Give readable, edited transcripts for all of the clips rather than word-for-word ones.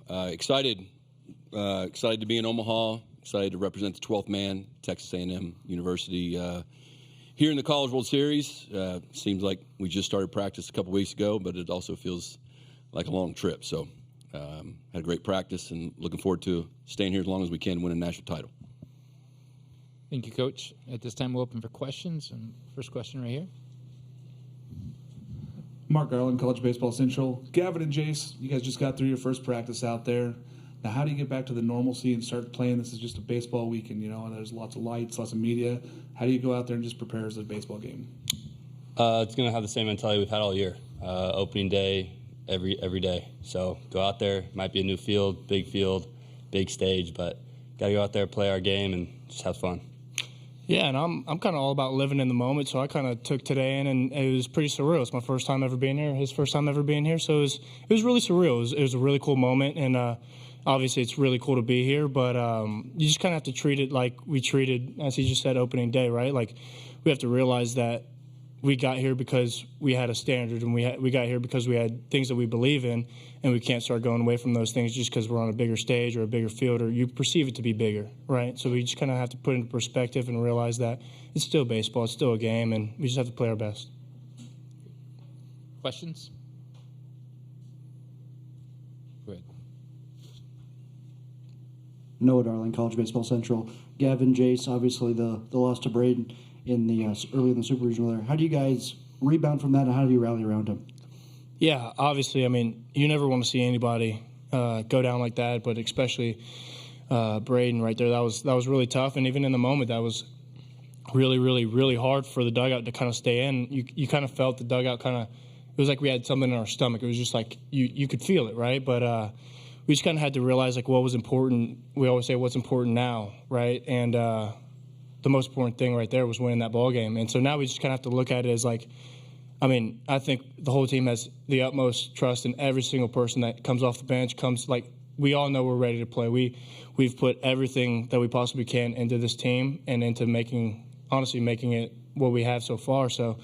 Excited to be in Omaha. Excited to represent the 12th man, Texas A&M University. Here in the College World Series, seems like we just started practice a couple weeks ago, but it also feels like a long trip. So had a great practice and looking forward to staying here as long as we can, win a national title. Thank you, Coach. At this time, we'll open for questions. And first question right here. Mark Garland, College Baseball Central. Gavin and Jace, you guys just got through your first practice out there. Now, how do you get back to the normalcy and start playing? This is just a baseball weekend, and there's lots of lights, lots of media. How do you go out there and just prepare as a baseball game? It's going to have the same mentality we've had all year. Opening day, every day. So go out there. Might be a new field, big stage, but got to go out there, play our game, and just have fun. Yeah, and I'm kind of all about living in the moment, so I kind of took today in, and it was pretty surreal. It's my first time ever being here, his first time ever being here, so it was really surreal. It was a really cool moment, and obviously it's really cool to be here, but you just kind of have to treat it like we treated, as he just said, opening day, right? Like, we have to realize that we got here because we had a standard, and we got here because we had things that we believe in, and we can't start going away from those things just because we're on a bigger stage or a bigger field, or you perceive it to be bigger, right? So we just kind of have to put it into perspective and realize that it's still baseball, it's still a game, and we just have to play our best. Questions? Go ahead. Noah Darling, College Baseball Central. Gavin, Jace, obviously the loss to Braden in the early in the Super Regional there. How do you guys rebound from that, and how do you rally around him? Yeah, obviously, I mean, you never want to see anybody go down like that, but especially Braden right there. That was really tough, and even in the moment, that was really, really, really hard for the dugout to kind of stay in. You kind of felt the dugout it was like we had something in our stomach. It was just like you could feel it, right? But we just kind of had to realize like what was important. We always say what's important now, right? And the most important thing right there was winning that ball game. And so now we just kind of have to look at it as like, I mean, I think the whole team has the utmost trust in every single person that comes off the bench. We all know we're ready to play. We've put everything that we possibly can into this team and into making it what we have so far. So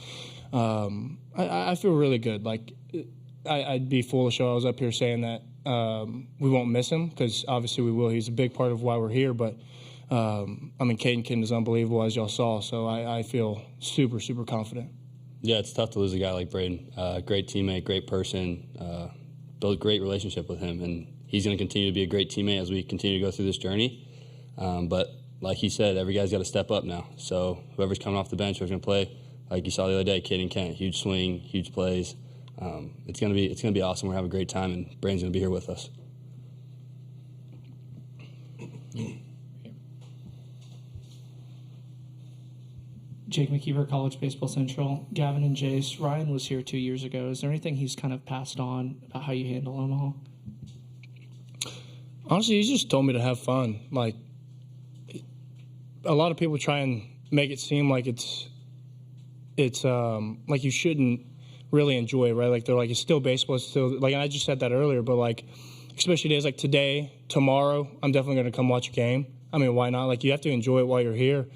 I feel really good. Like, I'd be foolish if I was up here saying that we won't miss him, because obviously we will. He's a big part of why we're here. But, I mean, Caden Kitten is unbelievable, as y'all saw. So I feel super, super confident. Yeah, it's tough to lose a guy like Braden. Great teammate, great person, built a great relationship with him, and he's going to continue to be a great teammate as we continue to go through this journey. But like he said, every guy's got to step up now. So whoever's coming off the bench, whoever's going to play, like you saw the other day, Caden Kent, huge swing, huge plays. It's going to be awesome. We're having a great time, and Braden's going to be here with us. Jake McKeever, College Baseball Central. Gavin and Jace, Ryan was here 2 years ago. Is there anything he's kind of passed on about how you handle Omaha? Honestly, he just told me to have fun. Like, a lot of people try and make it seem like it's like you shouldn't really enjoy it, right? Like, they're like, it's still baseball, it's still, like, and I just said that earlier, but like, especially days like today, tomorrow, I'm definitely going to come watch a game. I mean, why not? Like, you have to enjoy it while you're here.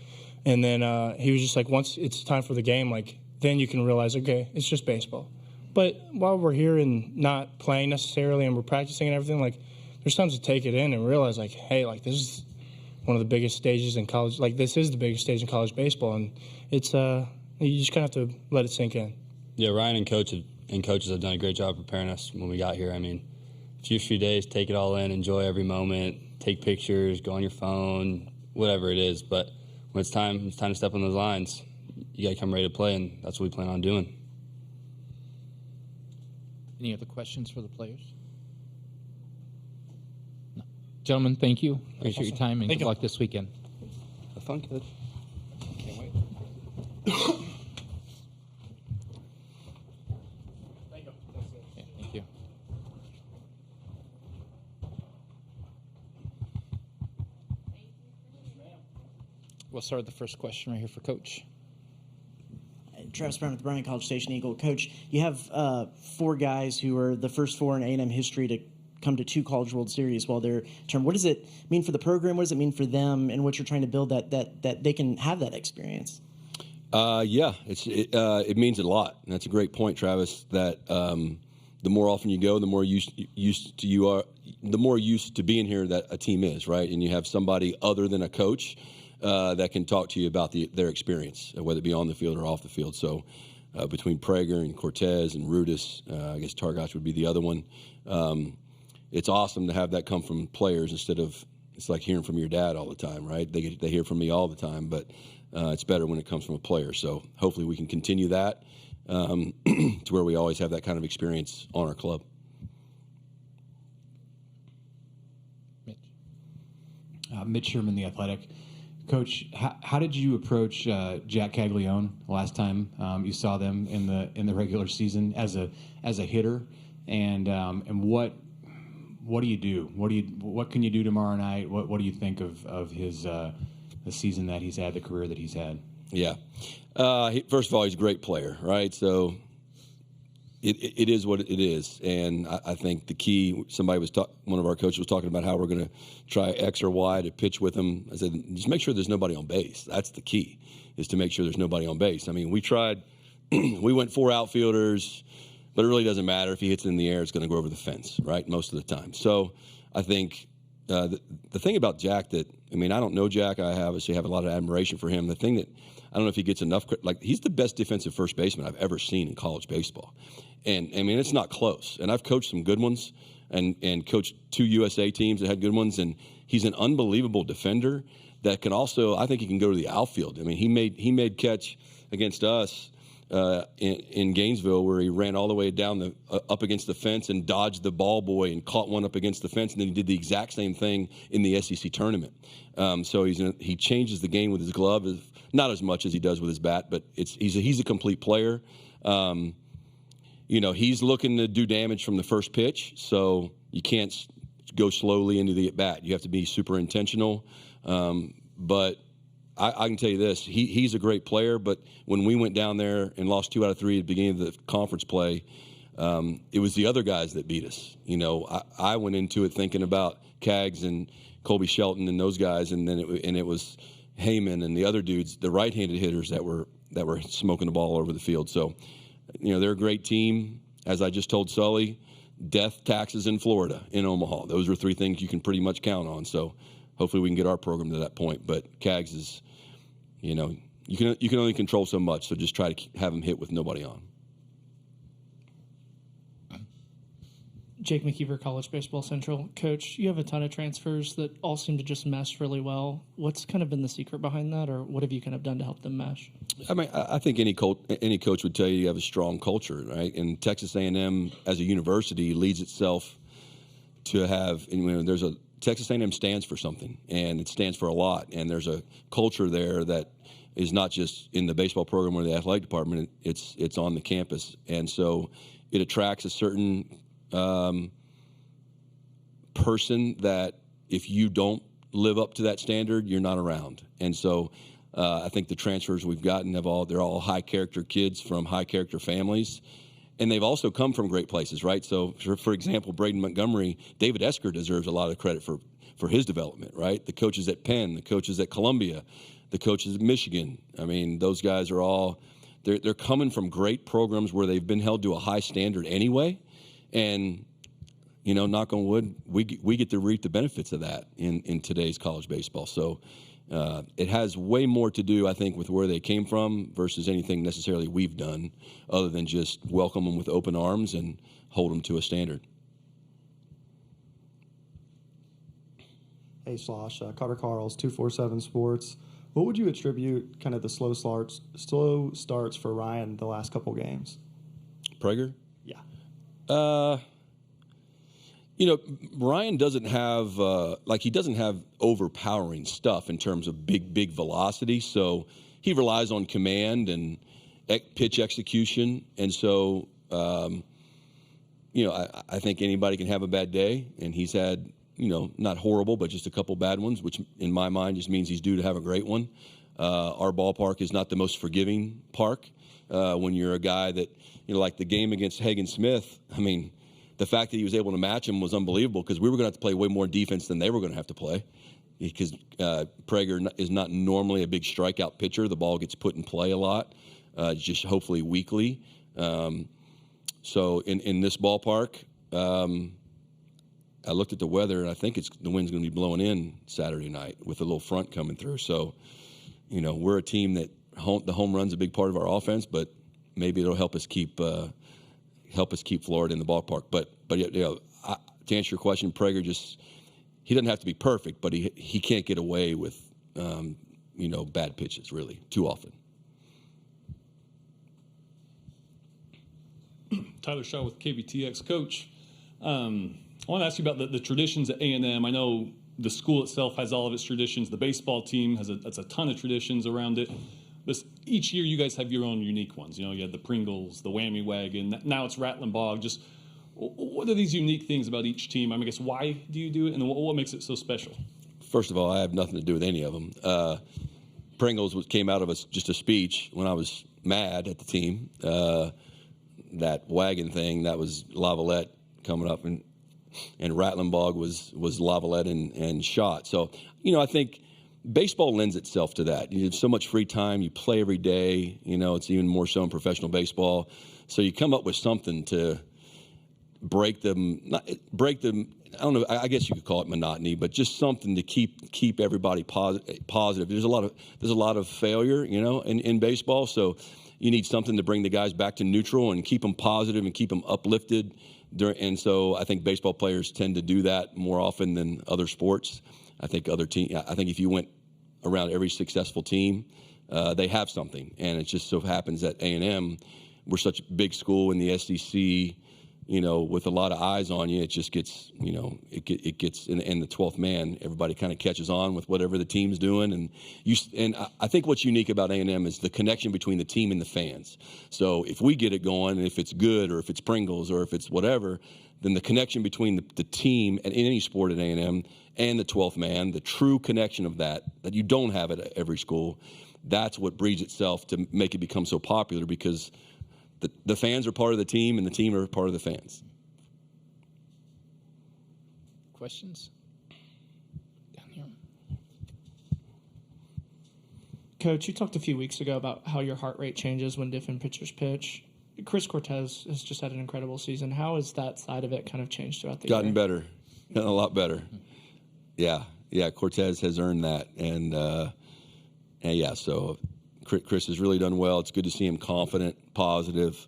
And then he was just like, once it's time for the game, like, then you can realize, okay, it's just baseball. But while we're here and not playing necessarily and we're practicing and everything, like, there's times to take it in and realize, like, hey, like, this is one of the biggest stages in college. Like, this is the biggest stage in college baseball. And it's you just kind of have to let it sink in. Yeah, Ryan and coaches have done a great job preparing us when we got here. I mean, a few days, take it all in, enjoy every moment, take pictures, go on your phone, whatever it is. But when it's time to step on those lines, you got to come ready to play, and that's what we plan on doing. Any other questions for the players? No. Gentlemen, thank you. Appreciate your time, and good luck this weekend. Have fun, kid. Can't wait. Thank you. Yeah, thank you. We'll start with the first question right here for Coach. Travis Brown with the Bryan College Station Eagle. Coach, you have 4 guys who are the first 4 in A&M history to come to 2 College World Series while they're term. What does it mean for the program? What does it mean for them, and what you're trying to build that they can have that experience? Yeah, it means a lot. And that's a great point, Travis, that the more often you go, the more used to being here that a team is, right? And you have somebody other than a coach that can talk to you about their experience, whether it be on the field or off the field. So between Prager and Cortez and Rudis, I guess Targac would be the other one. It's awesome to have that come from players instead of, it's like hearing from your dad all the time, right? They hear from me all the time, but it's better when it comes from a player. So hopefully we can continue that to where we always have that kind of experience on our club. Mitch Sherman, The Athletic. Coach, how did you approach Jack Caglione last time you saw them in the regular season as a hitter, and what do you do? What can you do tomorrow night? What do you think of his the season that he's had, the career that he's had? Yeah, first of all, he's a great player, right? So it is what it is, and I think the key. One of our coaches was talking about how we're going to try X or Y to pitch with him. I said, just make sure there's nobody on base. That's the key, is to make sure there's nobody on base. I mean, we tried. We went 4 outfielders, but it really doesn't matter if he hits it in the air. It's going to go over the fence, right? Most of the time. So I think the thing about Jack that, I mean, I don't know Jack. I obviously have a lot of admiration for him. The thing that I don't know if he gets enough, like, he's the best defensive first baseman I've ever seen in college baseball. And, I mean, it's not close. And I've coached some good ones and coached 2 USA teams that had good ones. And he's an unbelievable defender that can also, I think he can go to the outfield. I mean, he made catch against us in Gainesville where he ran all the way down up against the fence and dodged the ball boy and caught one up against the fence. And then he did the exact same thing in the SEC tournament. So he changes the game with his glove, not as much as he does with his bat, but he's a complete player. He's looking to do damage from the first pitch, so you can't go slowly into the at-bat. You have to be super intentional. But I can tell you this, he's a great player, but when we went down there and lost 2 out of 3 at the beginning of the conference play, it was the other guys that beat us. I went into it thinking about Cags and Colby Shelton and those guys, and then it was Heyman and the other dudes, the right-handed hitters that were smoking the ball all over the field. So, they're a great team. As I just told Sully, death, taxes in Florida, in Omaha. Those are 3 things you can pretty much count on. So hopefully we can get our program to that point. But Cags is, you can only control so much. So just try to have him hit with nobody on. Jake McKeever, College Baseball Central. Coach, you have a ton of transfers that all seem to just mesh really well. What's kind of been the secret behind that, or what have you kind of done to help them mesh? I mean, I think any coach would tell you have a strong culture, right? And Texas A&M as a university leads itself to have, there's a Texas A&M stands for something, and it stands for a lot. And there's a culture there that is not just in the baseball program or the athletic department. It's on the campus, and so it attracts a certain person that if you don't live up to that standard, you're not around. And so I think the transfers we've gotten they're all high character kids from high character families, and they've also come from great places, right? So for example, Braden Montgomery, David Esker deserves a lot of credit for his development, right? The coaches at Penn, the coaches at Columbia, the coaches at Michigan. I mean, those guys are all they're coming from great programs where they've been held to a high standard anyway. And, knock on wood, we get to reap the benefits of that in today's college baseball. So it has way more to do, I think, with where they came from versus anything necessarily we've done other than just welcome them with open arms and hold them to a standard. Hey, Slosh, Carter Carls, 247 Sports. What would you attribute kind of the slow starts for Ryan the last couple games? Prager? Yeah. Ryan doesn't have he doesn't have overpowering stuff in terms of big velocity. So he relies on command and pitch execution. And so, I think anybody can have a bad day, and he's had, not horrible, but just a couple bad ones, which in my mind just means he's due to have a great one. Our ballpark is not the most forgiving park. When you're a guy that, like the game against Hagen Smith, I mean, the fact that he was able to match him was unbelievable because we were going to have to play way more defense than they were going to have to play because Prager is not normally a big strikeout pitcher. The ball gets put in play a lot, just hopefully weekly. So in this ballpark, I looked at the weather, and I think the wind's going to be blowing in Saturday night with a little front coming through. So, we're a team that the home run's a big part of our offense, but maybe it'll help us keep Florida in the ballpark. But to answer your question, Prager he doesn't have to be perfect, but he can't get away with bad pitches really too often. Tyler Shaw with KBTX. Coach, I want to ask you about the traditions at A&M. I know the school itself has all of its traditions. The baseball team has a ton of traditions around it. Each year you guys have your own unique ones. You had the Pringles, the Whammy Wagon. Now it's Rattling Bog. Just what are these unique things about each team? I guess why do you do it, and what makes it so special? First of all, I have nothing to do with any of them. Pringles came out of just a speech when I was mad at the team. That wagon thing, that was Laviolette coming up, and Rattling Bog was Laviolette and Shot. So, I think baseball lends itself to that. You have so much free time. You play every day. It's even more so in professional baseball. So you come up with something to break them. I don't know. I guess you could call it monotony, but just something to keep everybody positive. There's a lot of failure, in baseball. So you need something to bring the guys back to neutral and keep them positive and keep them uplifted. And so I think baseball players tend to do that more often than other sports. I think if you went around every successful team, they have something. And it just so happens that A&M, we're such a big school in the SEC, with a lot of eyes on you. It just gets, it gets in the 12th man, everybody kind of catches on with whatever the team's doing. And I think what's unique about A&M is the connection between the team and the fans. So if we get it going, and if it's good, or if it's Pringles, or if it's whatever, then the connection between the team and in any sport at A&M and the 12th man, the true connection of that you don't have at every school, that's what breeds itself to make it become so popular, because the fans are part of the team, and the team are part of the fans. Questions? Down here. Coach, you talked a few weeks ago about how your heart rate changes when different pitchers pitch. Chris Cortez has just had an incredible season. How has that side of it kind of changed throughout the year? Gotten a lot better. Yeah, Cortez has earned that, and so Chris has really done well. It's good to see him confident, positive,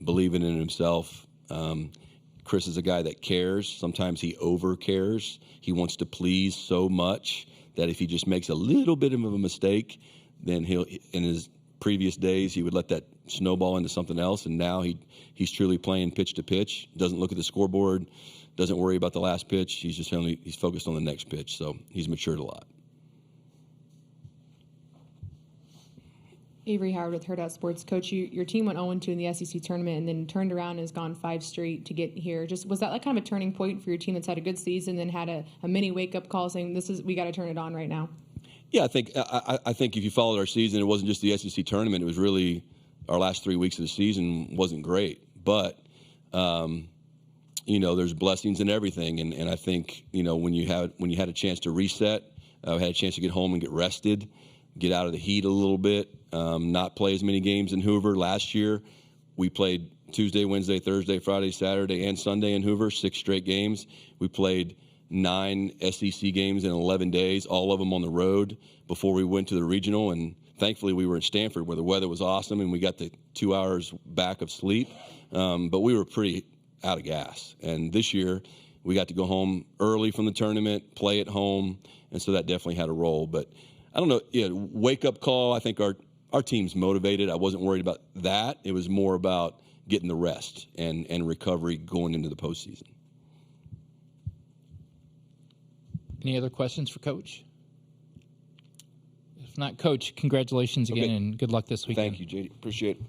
believing in himself. Chris is a guy that cares. Sometimes he over cares. He wants to please so much that if he just makes a little bit of a mistake, then in his previous days, he would let that snowball into something else. And now he's truly playing pitch to pitch, doesn't look at the scoreboard, doesn't worry about the last pitch. He's focused on the next pitch. So he's matured a lot. Avery Howard with Herd Out Sports. Coach, your team went 0-2 in the SEC tournament and then turned around and has gone 5 straight to get here. Was that like kind of a turning point for your team that's had a good season, then had a mini wake-up call saying, we got to turn it on right now? Yeah, I think if you followed our season, it wasn't just the SEC tournament. It was really our last 3 weeks of the season wasn't great. But, there's blessings in everything. And I think, when you had a chance to reset, had a chance to get home and get rested, get out of the heat a little bit, not play as many games in Hoover. Last year, we played Tuesday, Wednesday, Thursday, Friday, Saturday, and Sunday in Hoover, 6 straight games. We played 9 SEC games in 11 days, all of them on the road before we went to the regional. And thankfully, we were in Stanford where the weather was awesome and we got the 2 hours back of sleep. But we were pretty out of gas. And this year, we got to go home early from the tournament, play at home, and so that definitely had a role. But I don't know, wake-up call, I think our team's motivated. I wasn't worried about that. It was more about getting the rest and recovery going into the postseason. Any other questions for Coach? If not, Coach, congratulations again and good luck this weekend. Thank you, JD. Appreciate it.